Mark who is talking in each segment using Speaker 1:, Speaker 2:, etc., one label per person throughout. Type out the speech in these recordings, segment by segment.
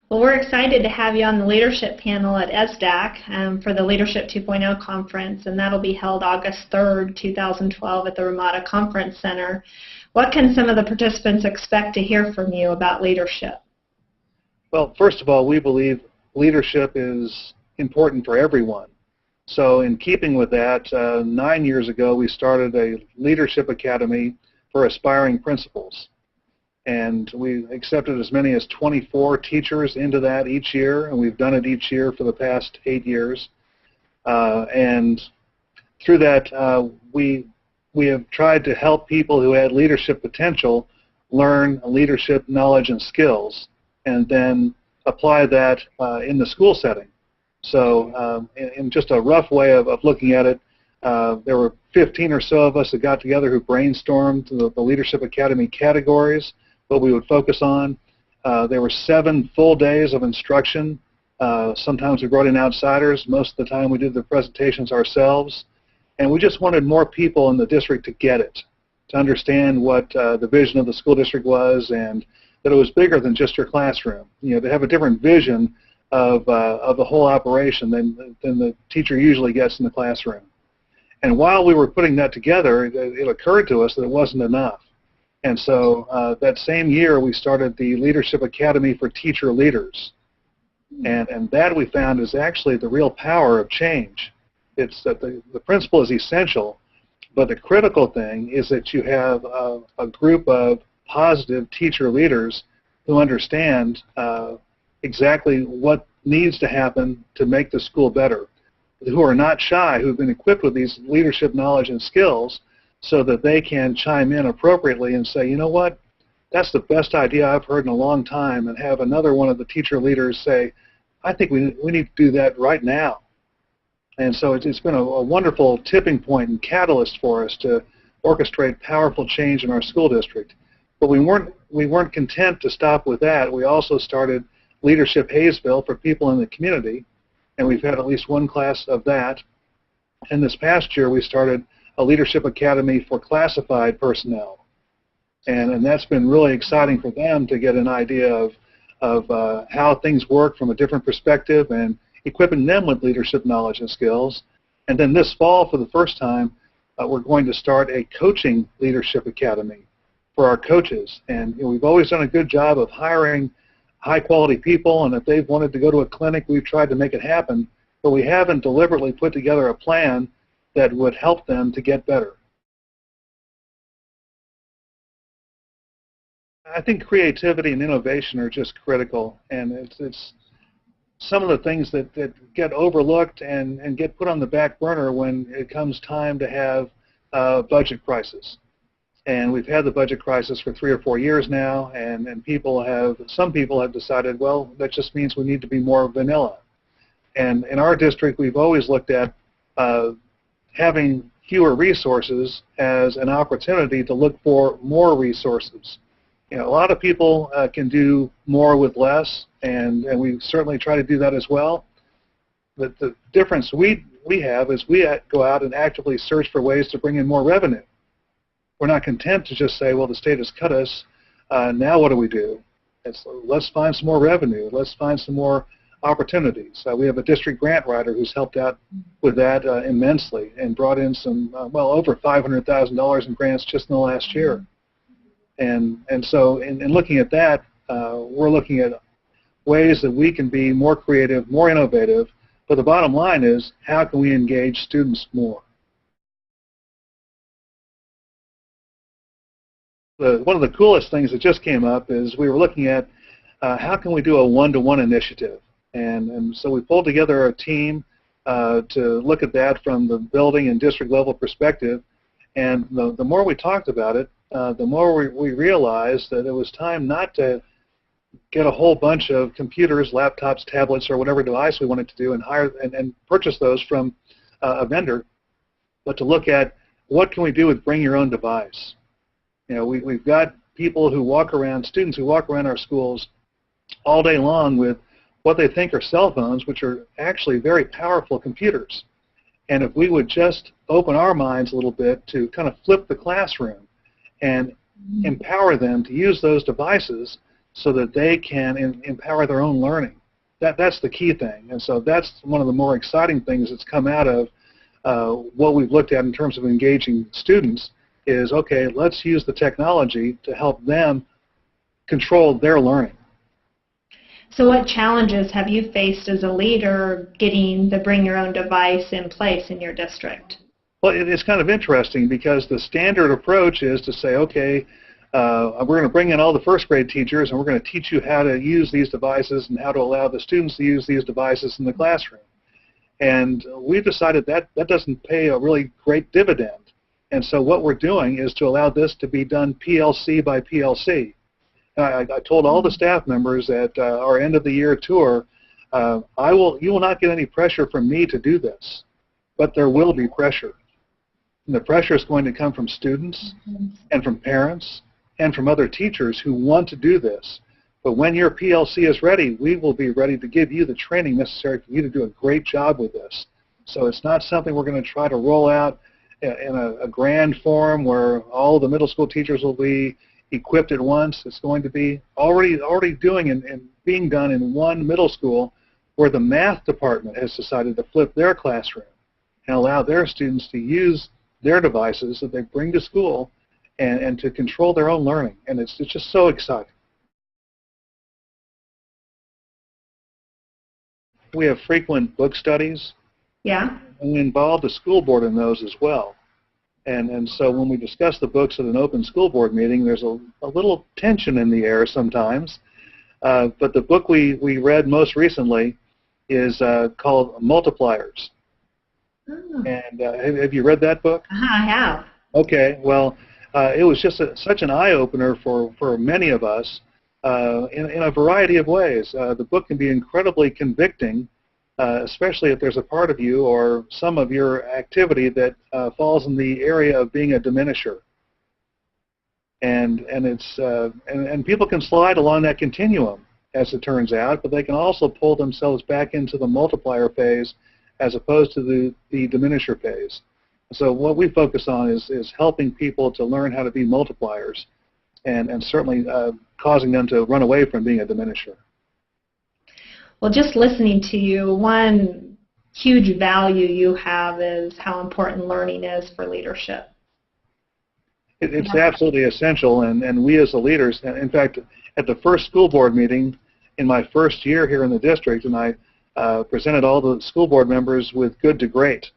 Speaker 1: Well, we're excited to have you on the leadership panel at ESDAC for the Leadership 2.0 conference, and that'll be held August 3rd, 2012 at the Ramada Conference Center. What can some of the participants expect to hear from you about leadership?
Speaker 2: Well, first of all, we believe leadership is important for everyone. So in keeping with that, 9 years ago, we started a leadership academy for aspiring principals. And we accepted as many as 24 teachers into that each year, and we've done it each year for the past 8 years. And through that, we have tried to help people who had leadership potential learn leadership knowledge and skills, and then apply that in the school setting. So in just a rough way of looking at it, there were 15 or so of us that got together who brainstormed the Leadership Academy categories, what we would focus on. There were 7 full days of instruction. Sometimes we brought in outsiders. Most of the time we did the presentations ourselves. And we just wanted more people in the district to get it, to understand what the vision of the school district was, and that it was bigger than just your classroom. You know, to have a different vision of the whole operation than the teacher usually gets in the classroom. And while we were putting that together, it occurred to us that it wasn't enough. And so that same year, we started the Leadership Academy for Teacher Leaders. And that we found is actually the real power of change. It's that the principle is essential, but the critical thing is that you have a group of positive teacher leaders who understand exactly what needs to happen to make the school better, who are not shy, who have been equipped with these leadership knowledge and skills, so that they can chime in appropriately and say, you know what, that's the best idea I've heard in a long time, and have another one of the teacher leaders say, I think we need to do that right now. And so it's been a wonderful tipping point and catalyst for us to orchestrate powerful change in our school district. But we weren't content to stop with that. We also started Leadership Hayesville for people in the community, and we've had at least one class of that. And this past year we started a Leadership Academy for classified personnel. And that's been really exciting for them to get an idea of how things work from a different perspective, and equipping them with leadership knowledge and skills. And then this fall, for the first time, we're going to start a coaching leadership academy for our coaches. And we've always done a good job of hiring high-quality people, and if they've wanted to go to a clinic, we've tried to make it happen, but we haven't deliberately put together a plan that would help them to get better. I think creativity and innovation are just critical, and it's some of the things that get overlooked and get put on the back burner when it comes time to have budget crisis. And we've had the budget crisis for 3 or 4 years now, and some people have decided, well, that just means we need to be more vanilla. And in our district, we've always looked at having fewer resources as an opportunity to look for more resources. You know, a lot of people can do more with less, and we certainly try to do that as well. But the difference we have is we go out and actively search for ways to bring in more revenue. We're not content to just say, well, the state has cut us, now what do we do? Let's find some more revenue. Let's find some more opportunities. We have a district grant writer who's helped out with that immensely, and brought in some, well, over $500,000 in grants just in the last year. And so in looking at that, we're looking at ways that we can be more creative, more innovative, but the bottom line is, how can we engage students more? One of the coolest things that just came up is we were looking at how can we do a one-to-one initiative. And so we pulled together a team to look at that from the building and district level perspective. And the more we talked about it, the more we realized that it was time not to get a whole bunch of computers, laptops, tablets, or whatever device we wanted to do, and hire and purchase those from a vendor, but to look at what can we do with bring your own device. You know, we've got people who walk around, students who walk around our schools all day long with what they think are cell phones, which are actually very powerful computers. And if we would just open our minds a little bit to kind of flip the classroom and empower them to use those devices so that they can empower their own learning. That's the key thing. And so that's one of the more exciting things that's come out of what we've looked at in terms of engaging students is, okay, let's use the technology to help them control their learning.
Speaker 1: So what challenges have you faced as a leader getting the Bring Your Own Device in place in your district?
Speaker 2: Well, it's kind of interesting because the standard approach is to say, okay, we're going to bring in all the first grade teachers and we're going to teach you how to use these devices and how to allow the students to use these devices in the classroom. And we've decided that doesn't pay a really great dividend. And so what we're doing is to allow this to be done PLC by PLC. I told all the staff members at our end of the year tour, you will not get any pressure from me to do this, but there will be pressure. And the pressure is going to come from students and from parents and from other teachers who want to do this. But when your PLC is ready, we will be ready to give you the training necessary for you to do a great job with this. So it's not something we're going to try to roll out in a grand form where all the middle school teachers will be equipped at once. It's going to be already doing and being done in one middle school where the math department has decided to flip their classroom and allow their students to use their devices that they bring to school and to control their own learning. And it's just so exciting. We have frequent book studies.
Speaker 1: Yeah.
Speaker 2: And we involve the school board in those as well. And so when we discuss the books at an open school board meeting, there's a little tension in the air sometimes. But the book we read most recently is called Multipliers. Oh. And have you read that book?
Speaker 1: I have. Okay.
Speaker 2: Well, it was just such an eye-opener for many of us in a variety of ways. The book can be incredibly convicting, especially if there's a part of you or some of your activity that falls in the area of being a diminisher. And people can slide along that continuum, as it turns out, but they can also pull themselves back into the multiplier phase as opposed to the diminisher phase. So what we focus on is helping people to learn how to be multipliers and certainly causing them to run away from being a diminisher.
Speaker 1: Well, just listening to you, one huge value you have is how important learning is for leadership.
Speaker 2: It's absolutely essential, and we as the leaders, in fact, at the first school board meeting in my first year here in the district, and I presented all the school board members with Good to Great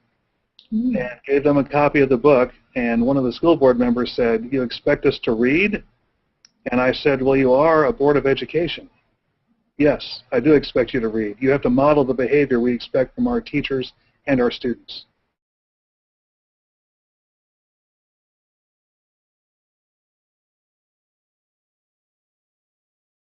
Speaker 2: and gave them a copy of the book, and one of the school board members said, "You expect us to read?" And I said, "Well, you are a board of education. Yes, I do expect you to read. You have to model the behavior we expect from our teachers and our students."